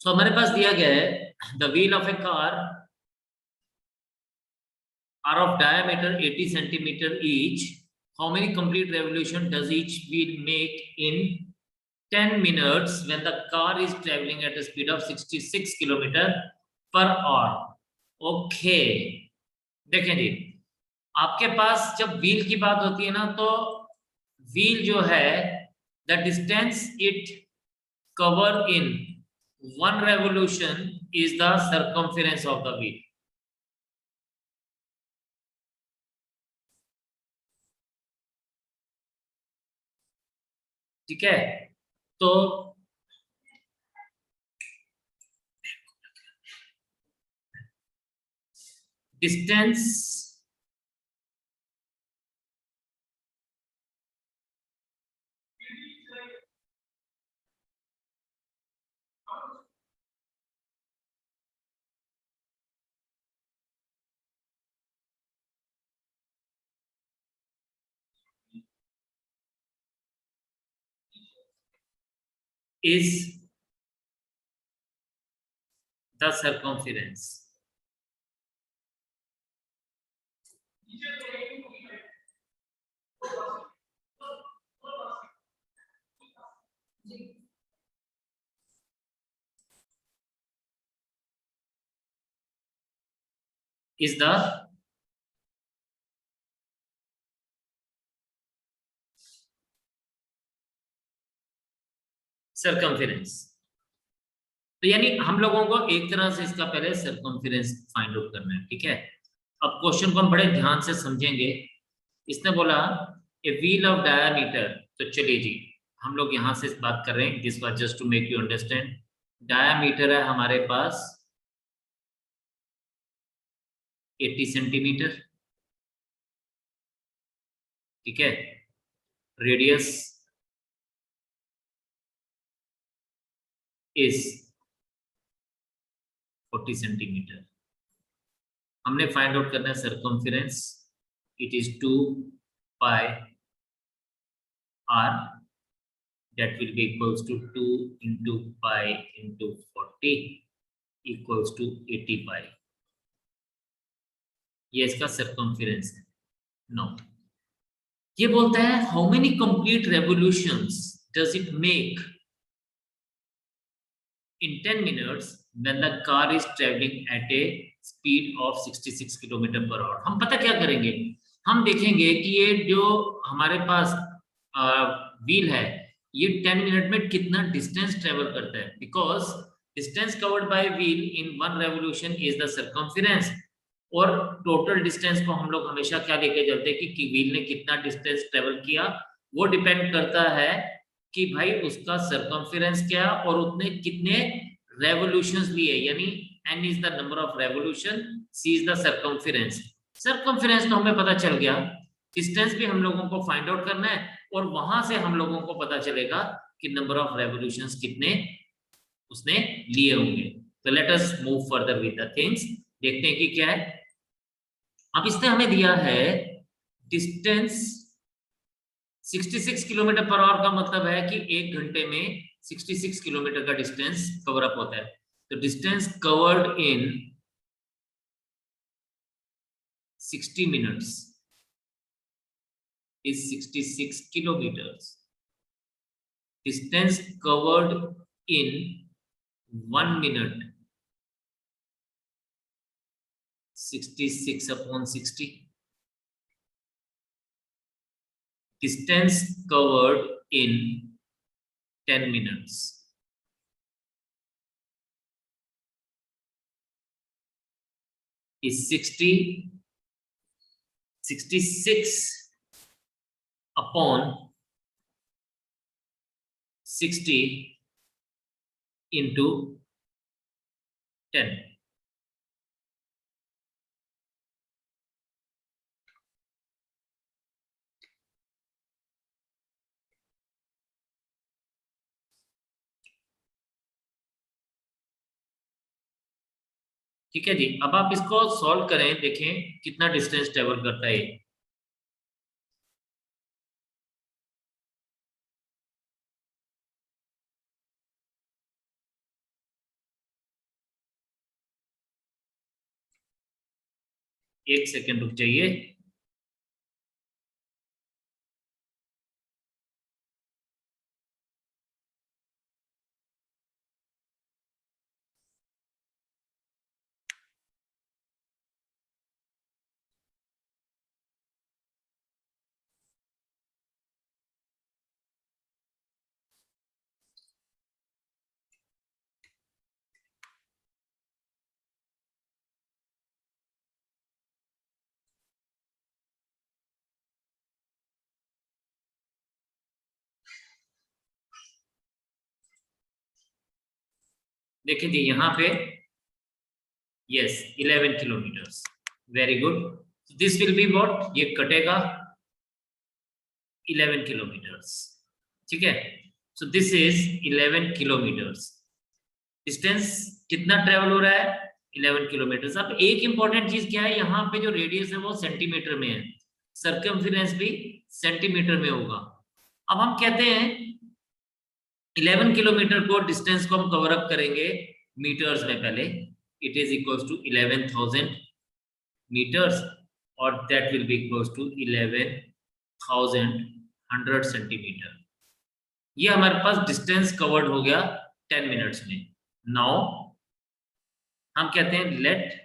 सो हमारे पास दिया गया है the wheel of A car are of diameter 80 centimeter each. How many complete revolution does each wheel make in 10 minutes when the car is traveling at a speed of 66 kilometer per hour? Okay. देखें जी, आपके पास जब wheel की बात होती है ना, तो wheel जो है the distance it cover in one revolution is the circumference of the wheel. ठीक है, तो distance is the circumference. Is the circumference. तो यानी हम लोगों को एक तरह से इसका पहले सर्कमफेरेंस फाइंड आउट करना है. ठीक है, अब क्वेश्चन को हम बड़े ध्यान से समझेंगे. इसने बोला ए व्हील ऑफ डायामीटर, तो चलिए जी हम लोग यहां से बात कर रहे हैं. This was just to make you understand. Diameter है हमारे पास 80 सेंटीमीटर. ठीक है, रेडियस इज 40 सेंटीमीटर. हमने फाइंड आउट करना है circumference. It is 2 pi r, that will be equals to 2 into pi into 40 equals to 80 pi. ये इसका सर्कमफेरेंस है. नो, ये बोलता है how many complete revolutions does it make in 10 minutes when the car is traveling at a speed of 66 kilometre per hour. हम पता क्या करेंगे, हम देखेंगे कि ये जो हमारे पास व्हील है ये 10 मिनट में कितना डिस्टेंस ट्रेवल करता है. Because distance covered by wheel in one revolution is the circumference. और टोटल डिस्टेंस को हम लोग हमेशा क्या लेके चलते हैं कि व्हील ने कितना डिस्टेंस ट्रेवल किया. वो डिपेंड करता है कि भाई उसका सर्कमफेरेंस क्या और उसने कितने रेवोल्यूशंस लिए. यानी n is the number of revolution, c is the circumference. Circumference तो हमें पता चल गया. डिस्टेंस भी हम लोगों को फाइंड आउट करना है और वहां से हम लोगों को पता चलेगा कि नंबर ऑफ रेवोल्यूशंस कितने उसने लिए होंगे. तो let us move further with the things. देखते हैं कि क्या है. अब इसने हमें दिया है डिस्टेंस 66 किलोमीटर पर आवर. का मतलब है कि एक घंटे में 66 किलोमीटर का डिस्टेंस कवर अप होता है. तो distance covered in 60 minutes is 66 kilometers. Distance covered in 1 minute 66 upon 60. Distance covered in 10 minutes is 66 upon 60 into 10. ठीक है जी, अब आप इसको सॉल्व करें, देखें कितना डिस्टेंस ट्रेवल करता है. एक सेकेंड रुक जाइए। देखिए जी यहाँ पे yes 11 kilometres, very good. This will be what, ये कटेगा 11 किलोमीटर्स, ठीक है। So this is 11 kilometres. Distance कितना ट्रेवल हो रहा है, 11 किलोमीटर्स। अब एक इंपॉर्टेंट चीज क्या है, यहाँ पे जो रेडियस है वो सेंटीमीटर में है, सर्कमफेरेंस भी सेंटीमीटर में होगा। अब हम कहते हैं 11 किलोमीटर को डिस्टेंस को हम कवर अप करेंगे मीटर्स में पहले। It is equals to 11,000 metres और that will be equals to 11,100 centimetre. ये हमारे पास डिस्टेंस कवर्ड हो गया 10 मिनट्स में। नाउ हम कहते हैं late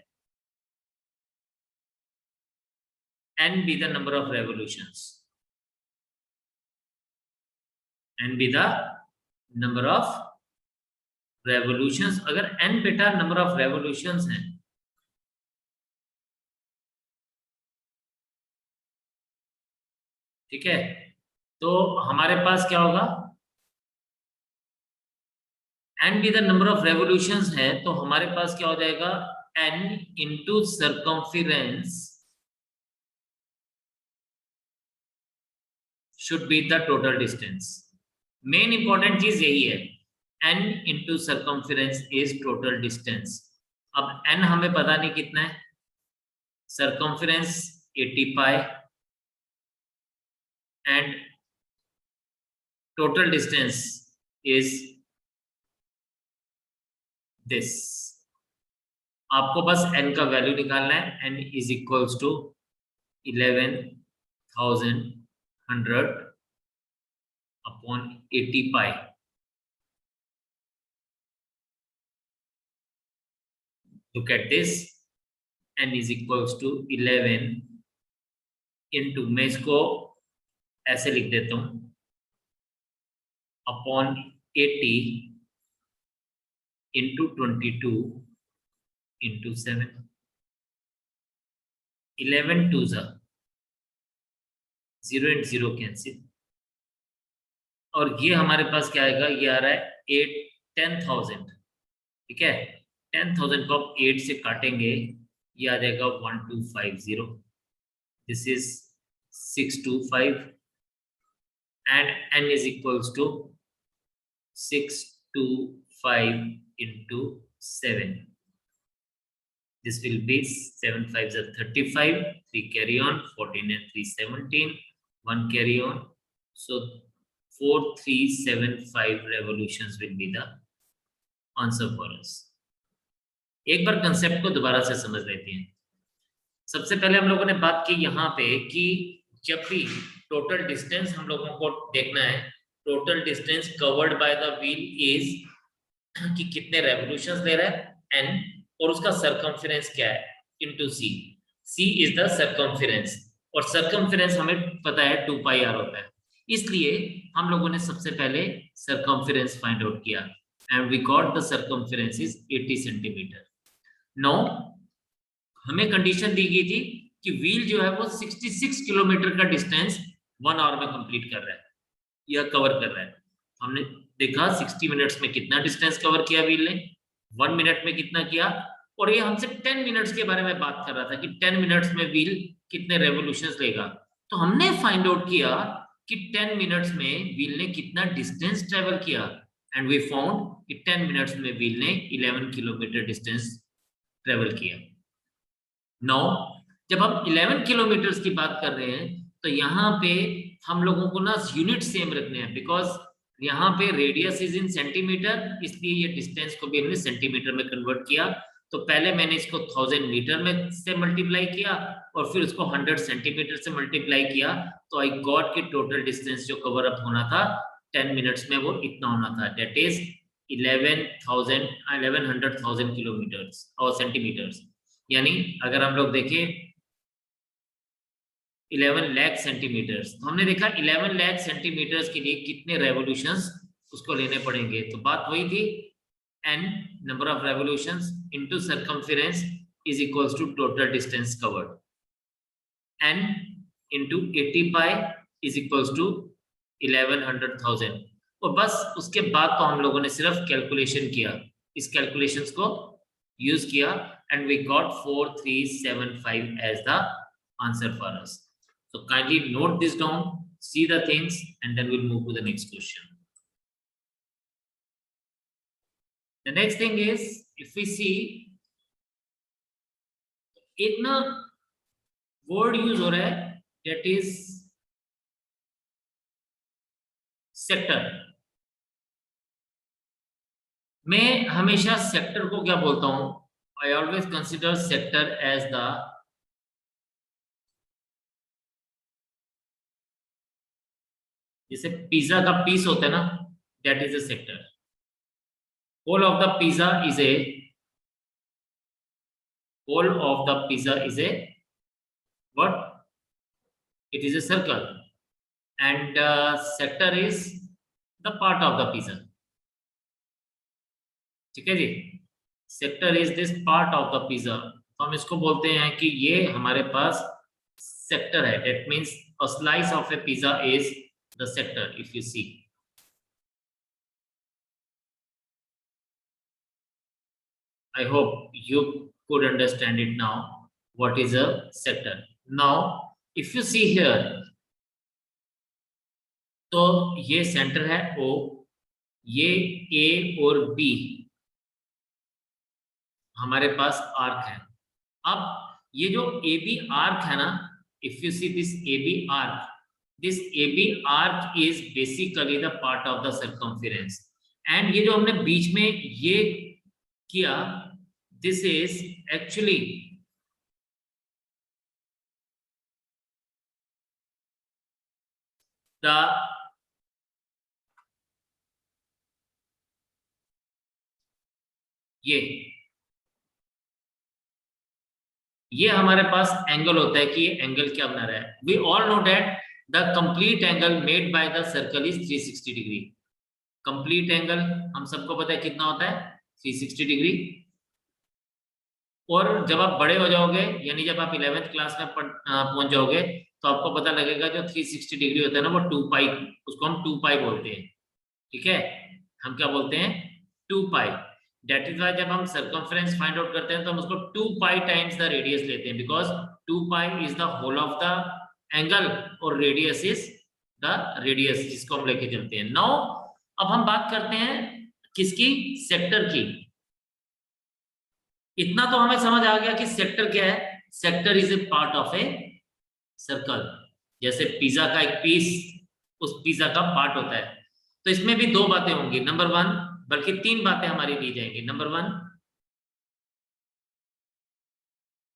n be the number of revolutions, n be the number of revolutions। अगर n बेटा नंबर ऑफ रेवोल्यूशंस हैं, ठीक है, तो हमारे पास क्या होगा, n be the number of revolutions है, तो हमारे पास क्या हो जाएगा, n into circumference should be the total distance। Main important चीज यही है, n into circumference is total distance। अब n हमें पता नहीं कितना है, circumference 80 pi and total distance is this। आपको बस n का वैल्यू निकालना है, n is equals to 11,100 upon 80 pi। Look at this, n is equals to 11 into, मैं इसको ऐसे लिख देता हूं, upon 80 into 22 into 7। 11 2 0 and 0 cancel, और ये हमारे पास क्या आएगा, ये आ रहा है 10,000, ठीक है। 10,000 को आप 8 से काटेंगे, ये आ जाएगा 1250। This is 625 and n is equals to 625 into 7। This will be 7 5s are 35, 3 carry on, 14 and 3 17, 1 carry on, so 4375 revolutions will be the answer for us। एक बार कंसेप्ट को दोबारा से समझ लेते हैं। सबसे पहले हम लोगों ने बात की यहाँ पे कि जब भी टोटल डिस्टेंस हम लोगों को देखना है, total distance covered by the wheel is कि कितने रेवोल्यूशंस ले रहा है n, और उसका सरकमफेरेंस क्या है into c। c is the circumference, और सरकमफेरेंस हमें पता है 2 pi r होता है, इसलिए हम लोगों ने सबसे पहले सरकमफेरेंस फाइंड आउट किया and we got the circumference is 80 centimetre. No हमें कंडीशन दी गई थी कि व्हील जो है वो 66 किलोमीटर का डिस्टेंस 1 आवर में कंप्लीट कर रहा है या कवर कर रहा है। हमने देखा 60 मिनट्स में कितना डिस्टेंस कवर किया व्हील ने, 1 मिनट में कितना किया, और ये हमसे 10 मिनट्स के बारे में बात कर रहा था कि 10 मिनट्स में व्हील कितने रेवोल्यूशंस लेगा। तो हमने फाइंड आउट किया कि 10 मिनट्स में व्हील ने कितना डिस्टेंस ट्रेवल किया एंड वी फाउंड कि 10 मिनट्स में व्हील ने 11 किलोमीटर डिस्टेंस ट्रेवल किया। नाउ जब हम 11 किलोमीटर्स की बात कर रहे हैं तो यहाँ पे हम लोगों को ना यूनिट सेम रखने हैं, बिकॉज यहाँ पे रेडियस इज इन सेंटीमीटर, इसलिए ये डिस्टेंस को भी हमने सेंटीमीटर में कन्वर्ट किया। तो पहले मैंने इसको 1000 मीटर में से मल्टीप्लाई किया और फिर उसको 100 सेंटीमीटर से मल्टीप्लाई किया, तो आई गॉट की टोटल डिस्टेंस जो कवर अप होना था 10 मिनट्स में वो इतना होना था, दैट इज 1100,000 किलोमीटर्स और सेंटीमीटर्स। यानी अगर हम लोग देखें 11 लाख सेंटीमीटर्स, तो हमने देखा 11 लाख सेंटीमीटर्स के लिए कितने रेवोल्यूशंस उसको लेने पड़ेंगे। तो बात वही थी, n number of revolutions into circumference is equals to total distance covered, n into 80 pi is equals to 1100,000। और बस उसके बाद तो हम लोगों ने सिर्फ कैलकुलेशन किया, इस कैलकुलेशंस को यूज किया and we got 4375 as the answer for us. So kindly note this down, see the things, and then we'll move to the next question. The next thing is, if we see, एक ना word use हो रहा है, that is sector. मैं हमेशा sector को क्या बोलता हूं, I always consider sector as the जैसे पिज्जा का पीस होता है ना, that is a sector. Whole of the pizza is a what? It is a circle, and sector is the part of the pizza. ठीक है जी, sector is this part of the pizza, तो हम इसको बोलते हैं कि ये हमारे पास सेक्टर है। That means a slice of a pizza is the sector. If you see, I hope you could understand it now, what is a sector. Now if you see here, तो ये सेंटर है O, ये A और B हमारे पास arc है। अब ये जो AB आर्क है ना, if you see this AB arc is basically the part of the circumference, and ये जो हमने बीच में ये किया, दिस इज एक्चुअली द ये हमारे पास एंगल होता है कि ये एंगल क्या बना रहा है। We all know that the complete angle made by the circle is 360 degree. Complete angle हम सबको पता है कितना होता है, 360 डिग्री। और जब आप बड़े हो जाओगे, यानी जब आप 11th क्लास में पहुंच जाओगे, तो आपको पता लगेगा जो 360 डिग्री होता है ना, वो 2 पाई, उसको हम 2 पाई बोलते हैं। ठीक है, हम क्या बोलते हैं, 2 पाई। That is why जब हम circumference find out करते हैं तो हम उसको 2 pi times the radius लेते हैं, because 2 pi is the whole of the angle और radius is the radius जिसको हम लेके चलते हैं। Now अब हम बात करते हैं किसकी, सेक्टर की। इतना तो हमें समझ आ गया कि सेक्टर क्या है। Sector is a part of a circle. जैसे पिज्जा का एक पीस उस पिज्जा का पार्ट होता है, तो इसमें भी दो बातें होंगी। नंबर 1, बल्कि 3 बातें हमारी ली जाएंगी। नंबर 1,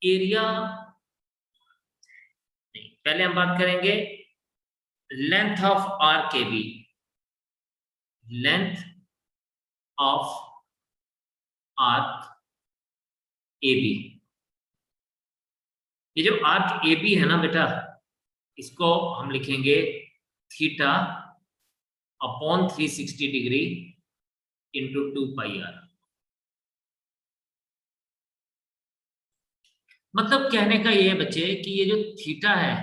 एरिया नहीं, पहले हम बात करेंगे length of arc A B, length of arc A B. ये जो आर्क ए बी है ना बेटा, इसको हम लिखेंगे theta upon 360 degree into 2 pi R. मतलब कहने का ये है बच्चे कि ये जो थीटा है,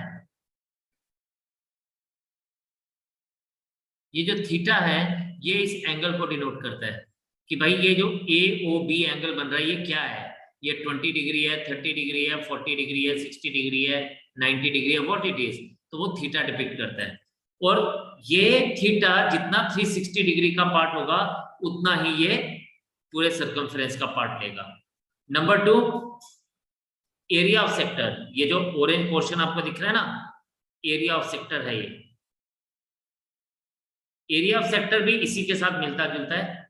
ये जो थीटा है, ये इस एंगल को डिनोट करता है कि भाई ये जो ए ओ बी एंगल बन रहा है, ये क्या है, ये 20 डिग्री है, 30 डिग्री है, 40 डिग्री है, 60 डिग्री है, 90 डिग्री है, व्हाट इट इज। तो वो थीटा डिपिक्ट करता है। और ये थीटा जितना 360 डिग्री का पार्ट होगा, उतना ही ये पूरे सर्कमफ्रेंस का पार्ट लेगा। Number 2, area of sector. ये जो ऑरेंज पोर्शन आपको दिख रहा है ना, एरिया ऑफ सेक्टर है ये। एरिया ऑफ सेक्टर भी इसी के साथ मिलता जुलता है।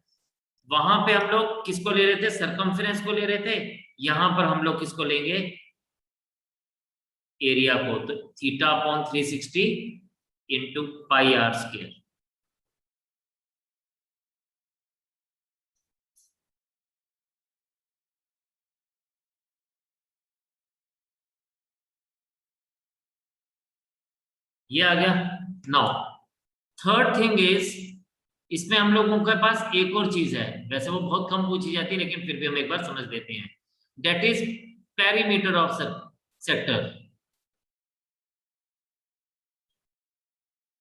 वहां पे हम लोग किसको ले रहे थे, सरकमफ्रेंस को ले रहे थे, यहां पर हम लोग किसको लेंगे, एरिया को। तो theta upon 360 into pi R square. ये आ गया। नाउ थर्ड थिंग इज, इसमें हम लोगों के पास एक और चीज है, वैसे वो बहुत कम पूछी जाती है लेकिन फिर भी हम एक बार समझ लेते हैं। That is perimeter of sector.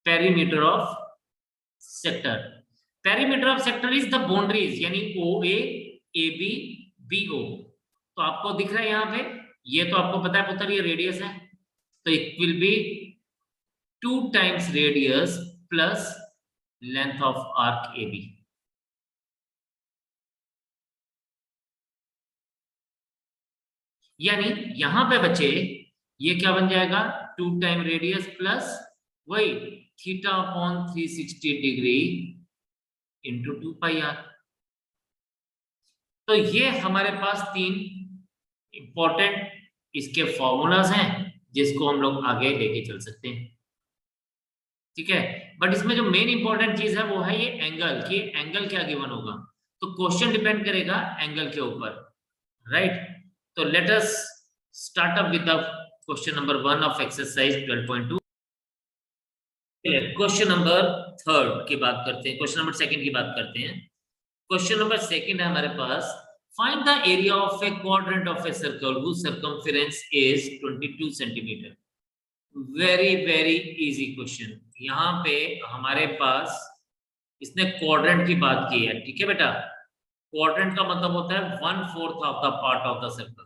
Perimeter of sector, perimeter of sector is the boundaries, यानी ओ ए, ए बी, बी ओ। तो आपको दिख रहा है यहाँ पे, ये तो आपको पता है पुत्र, ये रेडियस है, तो it will B 2 times radius plus length of arc AB। यानी यहां पे बच्चे ये क्या बन जाएगा, 2 टाइम रेडियस प्लस वही theta upon 360 degree into 2 pi R. तो ये हमारे पास 3 इंपॉर्टेंट इसके फॉर्मूलाज हैं जिसको हम लोग आगे लेके चल सकते हैं। ठीक है, बट इसमें जो मेन इंपॉर्टेंट चीज है वो है ये एंगल, कि एंगल क्या गिवन होगा। तो क्वेश्चन डिपेंड करेगा एंगल के ऊपर, राइट। तो let us start up with the question number 1 of exercise 12.2। Question number third की बात करते हैं, क्वेश्चन नंबर सेकंड की बात करते हैं। क्वेश्चन नंबर सेकंड है हमारे पास, find the area of a quadrant of a circle whose circumference is 22 centimetre. Very very easy question. यहाँ पे हमारे पास इसने क्वाड्रेंट की बात की है, ठीक है बेटा। क्वाड्रेंट का मतलब होता है 1/4 of the part of the circle.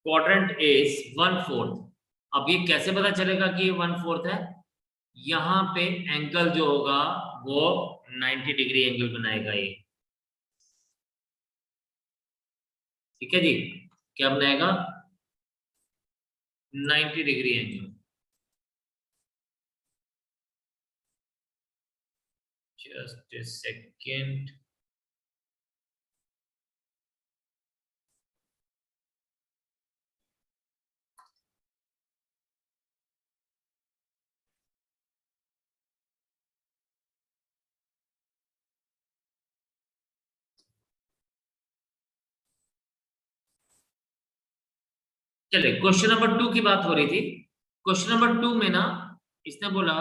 Quadrant is 1/4। अब ये कैसे पता चलेगा कि ये 1/4 है, यहाँ पे एंगल जो होगा वो 90 डिग्री एंगल बनाएगा ये, ठीक है जी। क्या बनाएगा, 90 degree angle. Just a second. चलिए क्वेश्चन नंबर 2 की बात हो रही थी। क्वेश्चन नंबर 2 में ना इसने बोला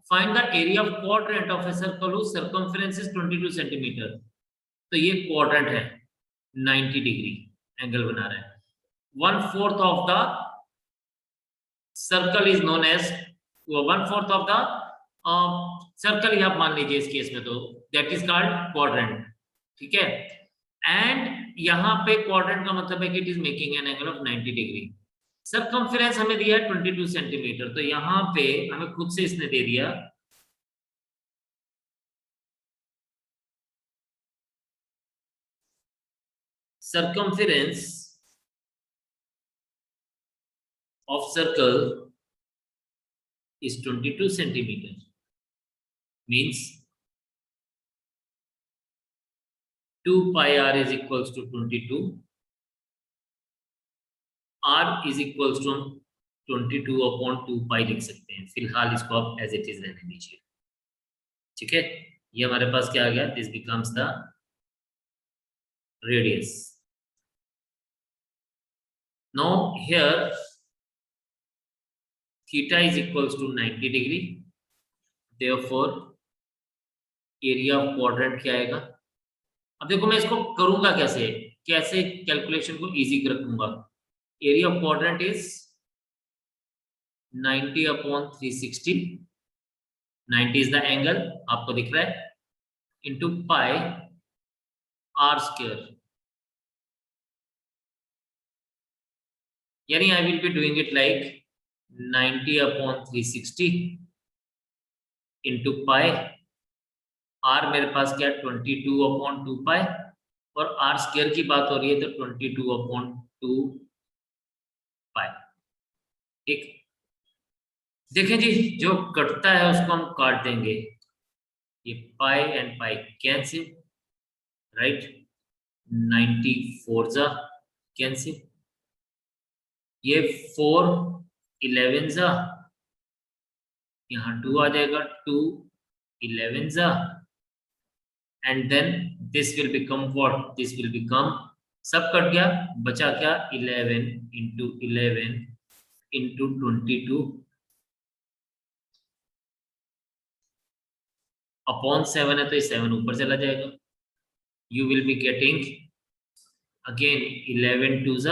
find the area of quadrant of a circle whose circumference is 22 centimetre. तो ये क्वाड्रेंट है, 90 डिग्री एंगल बना रहा है। 1/4 of the circle is known as, 1/4 of the circle ही आप मान लीजिए इस केस में, तो दैट इज कॉल्ड क्वाड्रेंट, ठीक है। एंड यहाँ पे क्वाड्रेंट का मतलब है कि it is making an angle of 90 degree. Circumference हमें दिया है 22 सेंटीमीटर, तो यहाँ पे हमें खुद से इसने दे दिया circumference of circle is 22 centimeter, means 2 pi r is equals to 22, r is equals to 22 upon 2 pi लिख सकते हैं। फिलहाल इसको आप एज इट इज रहने दीजिए, ठीक है। ये हमारे पास क्या आ गया, this becomes the radius. Now here theta is equals to 90 degree, therefore area of quadrant क्या आएगा। अब देखो मैं इसको करूंगा कैसे, कैसे कैलकुलेशन को इजी रखूंगा। Area of quadrant is 90 upon 360, 90 is the angle आपको दिख रहा है, इंटू पाई आर स्क्वायर। यानी I will be doing it like 90 upon 360 into pi, R मेरे पास क्या, 22 अपॉन 2 पाई, और आर स्क्वायर की बात हो रही है तो 22 अपॉन 2 पाई, ठीक। देखें जी, जो कटता है उसको हम काट देंगे, ये पाई एंड पाई कैंसिल, राइट, 94 जा कैंसिल, ये 4 11 जा, यहाँ 2 आ जाएगा, 2 11 जा, and then this will become what, this will become, सब कट गया, बचा क्या, 11 इंटू 11 इंटू 22 अपॉन 7 है तो ये 7 ऊपर चला जाएगा, you will be getting again 11 twos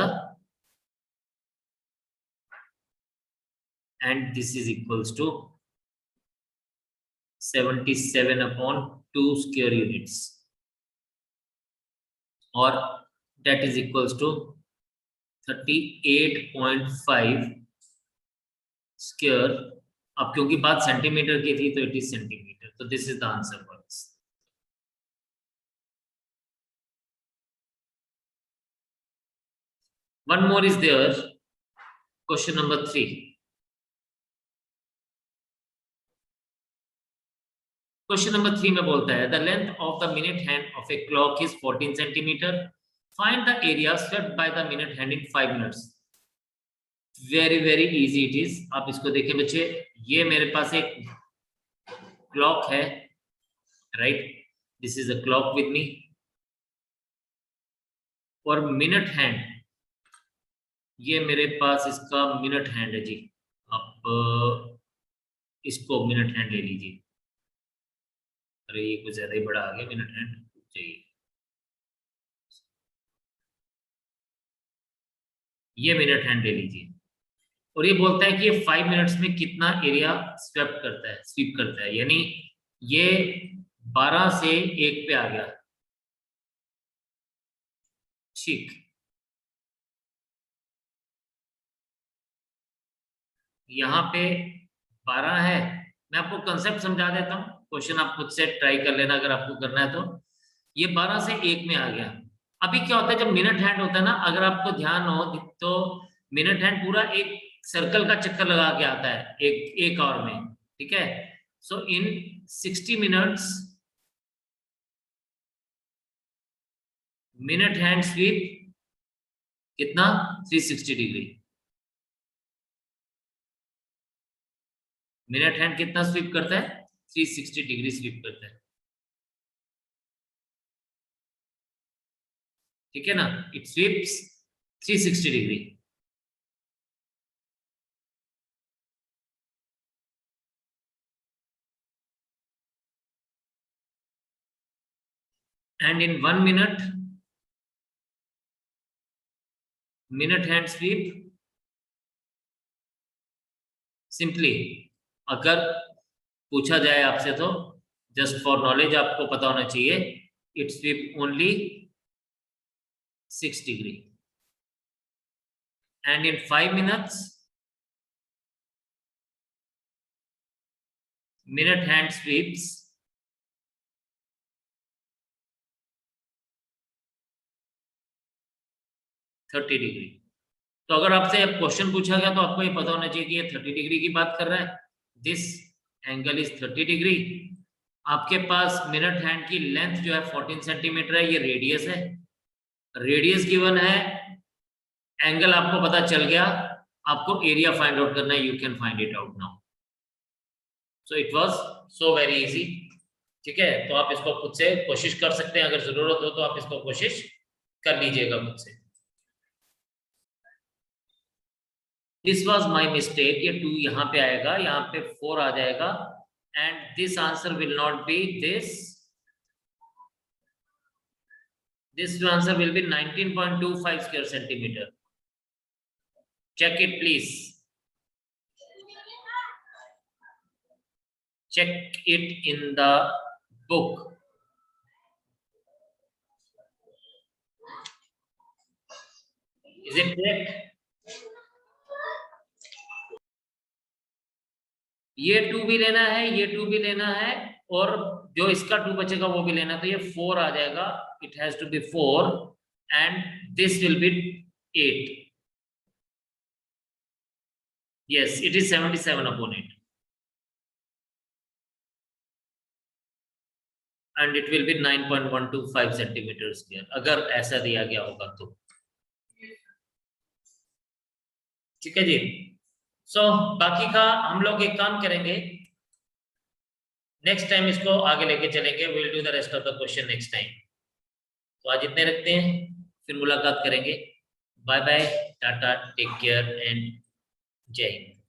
and this is equals to 77 upon 2 square units, or that is equals to 38.5 square. अब क्योंकि बात सेंटीमीटर की थी तो इट इज सेंटीमीटर, तो this is the answer for this. One more is there. Question number 3. Question number 3 में बोलता है, the length of the minute hand of a clock is 14 centimeter. Find the area swept by the minute hand in 5 minutes. Very easy it is. आप इसको देखिए बच्चे, ये मेरे पास एक क्लॉक है, right, this is a clock with me, और minute hand, ये मेरे पास इसका मिनट हैंड है जी. आप इसको मिनट हैंड ले लीजिए. अरे ये कुछ ज्यादा ही बड़ा आ गया, मिनट हैंड चाहिए. ये मिनट हैंड ले लीजिए, और ये बोलता है कि ये 5 मिनट्स में कितना एरिया स्वीप करता है, यानी ये 12 से 1 पे आ गया, ठीक. यहाँ पे 12 है, मैं आपको कंसेप्ट समझा देता हूँ, क्वेश्चन आप खुद से ट्राई कर लेना अगर आपको करना है तो. ये 12 से 1 में आ गया. अभी क्या होता है जब मिनट हैंड होता है ना, अगर आपको ध्यान हो तो मिनट हैंड पूरा एक सर्कल का चक्कर लगा के आता है एक आवर में, ठीक है. सो इन 60 मिनट्स मिनट हैंड स्वीप कितना, 360 डिग्री. मिनट हैंड कितना स्वीप करता है, 360 डिग्री स्वीप करता है, ठीक है ना. It sweeps 360 degree. and in 1 minute hand sweep, simply अगर पूछा जाए आपसे तो जस्ट फॉर नॉलेज आपको पता होना चाहिए, it sweep only 6 degree, and in 5 minutes minute hand sweeps 30 degree. तो अगर आपसे क्वेश्चन पूछा गया तो आपको ये पता होना चाहिए कि ये 30 डिग्री की बात कर रहा है, दिस एंगल इज 30 डिग्री. आपके पास मिनट हैंड की लेंथ जो है 14 सेंटीमीटर है, ये रेडियस है, रेडियस गिवन है, एंगल आपको पता चल गया, आपको एरिया फाइंड आउट करना है, you can find it out now. So it was so very easy, ठीक है. तो आप इसको खुद से कोशिश कर सकते हैं, अगर जरूरत हो तो आप इसको कोशिश कर लीजिएगा खुद से. दिस वॉज माई मिस्टेक, ये 2 यहाँ पे आएगा, यहाँ पे 4 आ जाएगा, and this answer will not be this answer will be 19.25 square centimetre. check it please, check it in the book. Is it correct? ये 2 भी लेना है, ये 2 भी लेना है, और जो इसका 2 बचेगा वो भी लेना, तो ये 4 आ जाएगा, it has to be 4, and this will be 8. yes, it is 77 upon 8. And it will be 9.125 centimetre square, अगर ऐसा दिया गया होगा तो। ठीक है जी। सो बाकी का हम लोग एक काम करेंगे, नेक्स्ट टाइम इसको आगे लेके चलेंगे, will do the rest of the question next time. तो आज इतने रखते हैं, फिर मुलाकात करेंगे। Bye bye, tata, take care and जय हिंद।